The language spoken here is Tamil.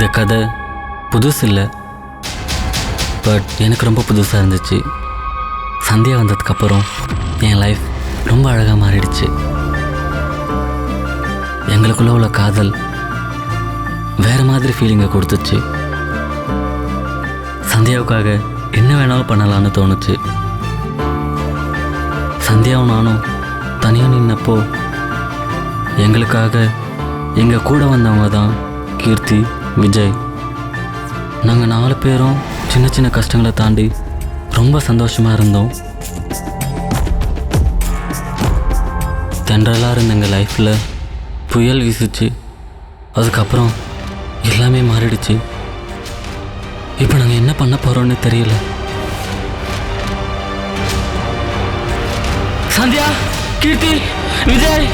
இந்த கதை புதுசு இல்லை, பட் எனக்கு ரொம்ப புதுசாக இருந்துச்சு. சந்தியா வந்ததுக்கப்புறம் என் லைஃப் ரொம்ப அழகாக மாறிடுச்சு. எங்களுக்குள்ள உள்ள காதல் வேறு மாதிரி ஃபீலிங்கை கொடுத்துச்சு. சந்தியாவுக்காக என்ன வேணாலும் பண்ணலான்னு தோணுச்சு. சந்தியாவும் நானும் தனியாக நின்னப்போ எங்களுக்காக எங்கள் கூட வந்தவங்க தான் கீர்த்தி, விஜய். நாங்கள் 4 பேரும் சின்ன சின்ன கஷ்டங்களை தாண்டி ரொம்ப சந்தோஷமாக இருந்தோம். தென்றலாக இருந்த எங்கள் லைஃப்பில் புயல் வீசிச்சு. அதுக்கப்புறம் எல்லாமே மாறிடுச்சு. இப்போ நாங்கள் என்ன பண்ண போகிறோன்னு தெரியல. சந்தியா, கீர்த்தி, விஜய்,